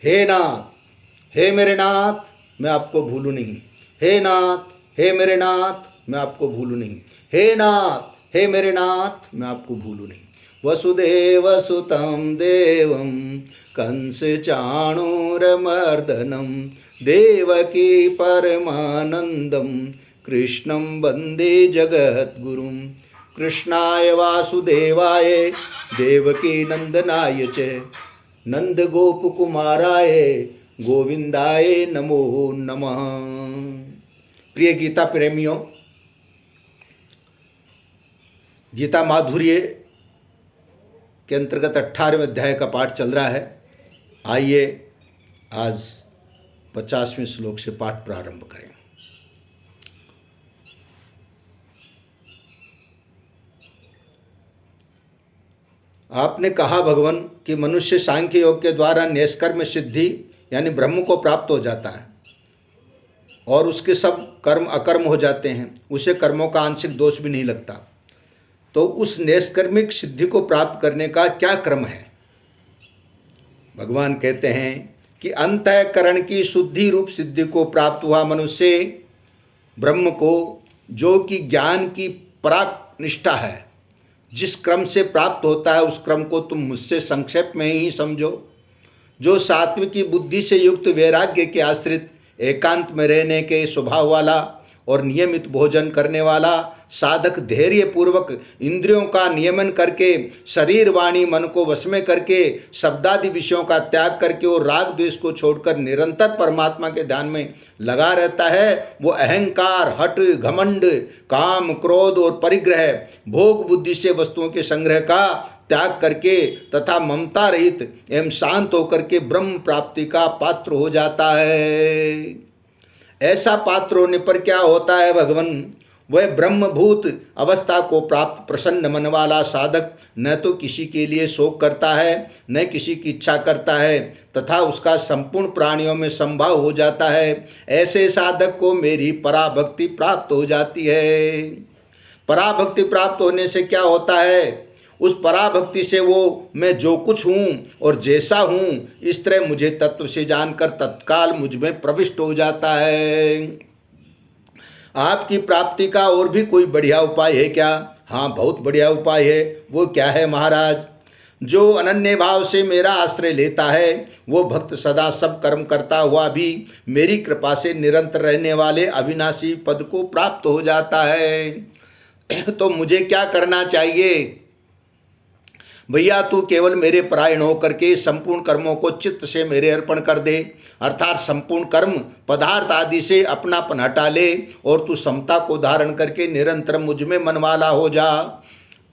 हे नाथ, हे मेरे नाथ, मैं आपको भूलूं नहीं। हे नाथ, हे मेरे नाथ, मैं आपको भूलूं नहीं। हे नाथ, हे मेरे नाथ, मैं आपको भूलूं नहीं। वसुदेव सुतं देवं कंस चाणूरमर्दनं देवकी परमानंदं कृष्णं वंदे जगद्गुरुं। कृष्णाय वासुदेवाय देवकी नंदनाय च नंद गोप कुमाराय गोविंदाय नमो नमः। प्रिय गीता प्रेमियों, गीता माधुर्य के अंतर्गत 18वें अध्याय का पाठ चल रहा है। आइए आज 50वें श्लोक से पाठ प्रारंभ करें। आपने कहा भगवान कि मनुष्य सांख्य योग के द्वारा निष्कर्म सिद्धि यानी ब्रह्म को प्राप्त हो जाता है और उसके सब कर्म अकर्म हो जाते हैं, उसे कर्मों का आंशिक दोष भी नहीं लगता। तो उस निष्कर्मिक सिद्धि को प्राप्त करने का क्या क्रम है? भगवान कहते हैं कि अंतःकरण की शुद्धि रूप सिद्धि को प्राप्त हुआ मनुष्य ब्रह्म को, जो कि ज्ञान की पराक निष्ठा है, जिस क्रम से प्राप्त होता है उस क्रम को तुम मुझसे संक्षेप में ही समझो। जो सात्विकी बुद्धि से युक्त वैराग्य के आश्रित एकांत में रहने के स्वभाव वाला और नियमित भोजन करने वाला साधक धैर्य पूर्वक इंद्रियों का नियमन करके शरीर वाणी मन को वश में करके शब्दादि विषयों का त्याग करके और राग द्वेष को छोड़कर निरंतर परमात्मा के ध्यान में लगा रहता है, वो अहंकार, हट, घमंड, काम, क्रोध और परिग्रह, भोग बुद्धि से वस्तुओं के संग्रह का त्याग करके तथा ममता रहित एवं शांत होकर के ब्रह्म प्राप्ति का पात्र हो जाता है। ऐसा पात्र होने पर क्या होता है भगवान? वह ब्रह्मभूत अवस्था को प्राप्त प्रसन्न मन वाला साधक न तो किसी के लिए शोक करता है, न किसी की इच्छा करता है तथा उसका संपूर्ण प्राणियों में संभाव हो जाता है। ऐसे साधक को मेरी पराभक्ति प्राप्त हो जाती है। पराभक्ति प्राप्त होने से क्या होता है? उस पराभक्ति से वो मैं जो कुछ हूँ और जैसा हूँ इस तरह मुझे तत्व से जानकर तत्काल मुझ में प्रविष्ट हो जाता है। आपकी प्राप्ति का और भी कोई बढ़िया उपाय है क्या? हाँ, बहुत बढ़िया उपाय है। वो क्या है महाराज? जो अनन्य भाव से मेरा आश्रय लेता है वो भक्त सदा सब कर्म करता हुआ भी मेरी कृपा से निरंतर रहने वाले अविनाशी पद को प्राप्त हो जाता है। तो मुझे क्या करना चाहिए? भैया, तू केवल मेरे परायण होकर के संपूर्ण कर्मों को चित्त से मेरे अर्पण कर दे, अर्थात संपूर्ण कर्म पदार्थ आदि से अपनापन हटा ले और तू समता को धारण करके निरंतर मुझ में मनवाला हो जा।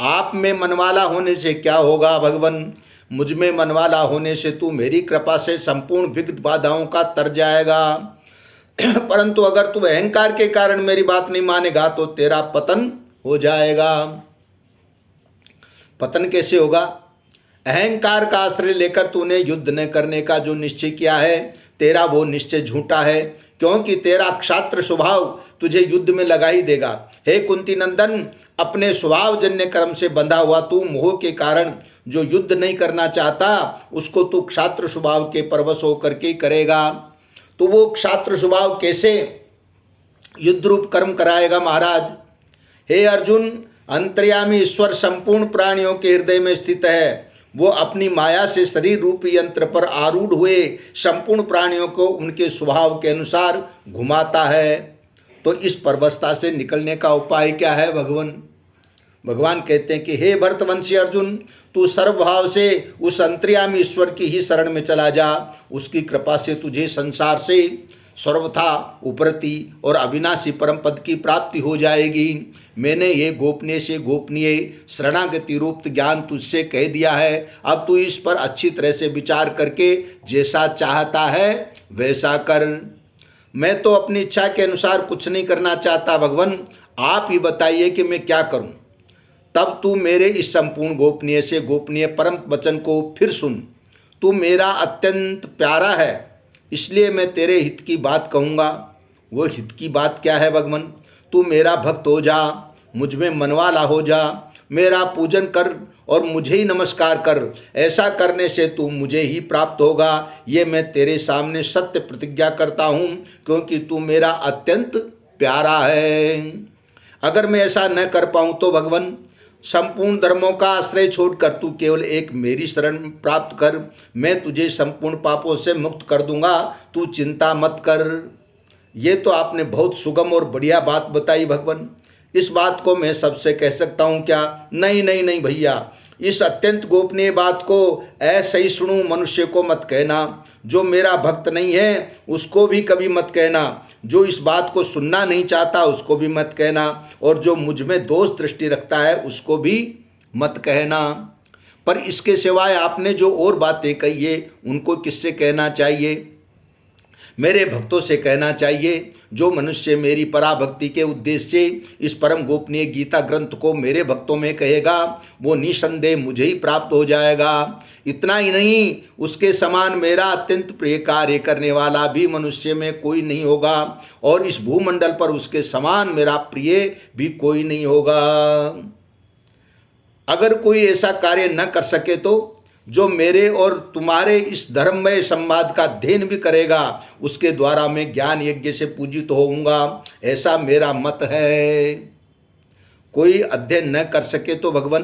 आप में मनवाला होने से क्या होगा भगवान? मुझ में मनवाला होने से तू मेरी कृपा से संपूर्ण विघ्न बाधाओं का तर जाएगा। परंतु अगर तू अहंकार के कारण मेरी बात नहीं मानेगा तो तेरा पतन हो जाएगा। पतन कैसे होगा? अहंकार का आश्रय लेकर तूने युद्ध न करने का जो निश्चय किया है, तेरा वो निश्चय झूठा है, क्योंकि तेरा क्षात्र स्वभाव तुझे युद्ध में लगा ही देगा। हे कुंती नंदन, अपने स्वभाव जन्य कर्म से बंधा हुआ तू मोह के कारण जो युद्ध नहीं करना चाहता उसको तू क्षात्र स्वभाव के परवश होकर के करेगा। तो वो क्षात्र स्वभाव कैसे युद्ध रूप कर्म कराएगा महाराज? हे अर्जुन, अंतर्यामी ईश्वर संपूर्ण प्राणियों के हृदय में स्थित है। वो अपनी माया से शरीर रूपी यंत्र पर आरूढ़ हुए संपूर्ण प्राणियों को उनके स्वभाव के अनुसार घुमाता है। तो इस परवस्था से निकलने का उपाय क्या है भगवान? भगवान कहते हैं कि हे भरतवंशी अर्जुन, तू सर्वभाव से उस अंतर्यामी ईश्वर की ही शरण में चला जा। उसकी कृपा से तुझे संसार से सर्वथा उपरति और अविनाशी परम पद की प्राप्ति हो जाएगी। मैंने ये गोपनीय से गोपनीय शरणागति रूप ज्ञान तुझसे कह दिया है। अब तू इस पर अच्छी तरह से विचार करके जैसा चाहता है वैसा कर। मैं तो अपनी इच्छा के अनुसार कुछ नहीं करना चाहता भगवान, आप ही बताइए कि मैं क्या करूं। तब तू मेरे इस संपूर्ण गोपनीय से गोपनीय परम वचन को फिर सुन। तू मेरा अत्यंत प्यारा है, इसलिए मैं तेरे हित की बात कहूँगा। वो हित की बात क्या है भगवान? तू मेरा भक्त हो जा, मुझ में मनवाला हो जा, मेरा पूजन कर और मुझे ही नमस्कार कर। ऐसा करने से तू मुझे ही प्राप्त होगा। ये मैं तेरे सामने सत्य प्रतिज्ञा करता हूँ, क्योंकि तू मेरा अत्यंत प्यारा है। अगर मैं ऐसा न कर पाऊँ तो भगवान, संपूर्ण धर्मों का आश्रय छोड़कर तू केवल एक मेरी शरण प्राप्त कर। मैं तुझे संपूर्ण पापों से मुक्त कर दूंगा, तू चिंता मत कर। ये तो आपने बहुत सुगम और बढ़िया बात बताई भगवान। इस बात को मैं सबसे कह सकता हूँ क्या? नहीं नहीं नहीं भैया, इस अत्यंत गोपनीय बात को असहिष्णु मनुष्य को मत कहना। जो मेरा भक्त नहीं है उसको भी कभी मत कहना। जो इस बात को सुनना नहीं चाहता उसको भी मत कहना। और जो मुझ में दोष दृष्टि रखता है उसको भी मत कहना। पर इसके सिवाय आपने जो और बातें कही है उनको किससे कहना चाहिए? मेरे भक्तों से कहना चाहिए। जो मनुष्य मेरी पराभक्ति के उद्देश्य से इस परम गोपनीय गीता ग्रंथ को मेरे भक्तों में कहेगा, वो निसंदेह मुझे ही प्राप्त हो जाएगा। इतना ही नहीं, उसके समान मेरा अत्यंत प्रिय कार्य करने वाला भी मनुष्य में कोई नहीं होगा, और इस भूमंडल पर उसके समान मेरा प्रिय भी कोई नहीं होगा। अगर कोई ऐसा कार्य न कर सके तो जो मेरे और तुम्हारे इस धर्ममय संवाद का अध्ययन भी करेगा, उसके द्वारा मैं ज्ञान यज्ञ से पूजित होऊंगा, ऐसा मेरा मत है। कोई अध्ययन न कर सके तो भगवान,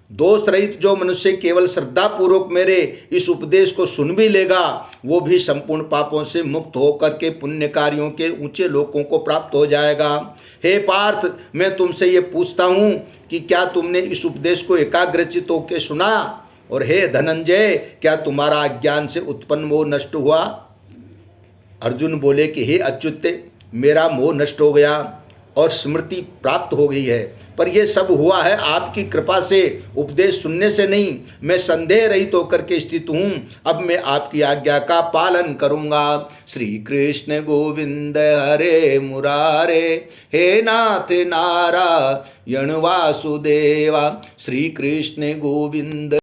दोष रहित जो मनुष्य केवल श्रद्धा पूर्वक मेरे इस उपदेश को सुन भी लेगा, वो भी संपूर्ण पापों से मुक्त होकर के पुण्य कार्यों के ऊंचे लोकों को प्राप्त हो जाएगा। हे पार्थ, मैं तुमसे ये पूछता हूँ कि क्या तुमने इस उपदेश को एकाग्रचित होकर सुना? और हे धनंजय, क्या तुम्हारा अज्ञान से उत्पन्न मोह नष्ट हुआ? अर्जुन बोले कि हे अच्युत, मेरा मोह नष्ट हो गया और स्मृति प्राप्त हो गई है, पर यह सब हुआ है आपकी कृपा से, उपदेश सुनने से नहीं। मैं संदेह रहित होकर के स्थित हूँ। अब मैं आपकी आज्ञा का पालन करूँगा। श्री कृष्ण गोविंद हरे मुरारे, हे नाथ नारायण वासुदेवा। श्री कृष्ण गोविंद।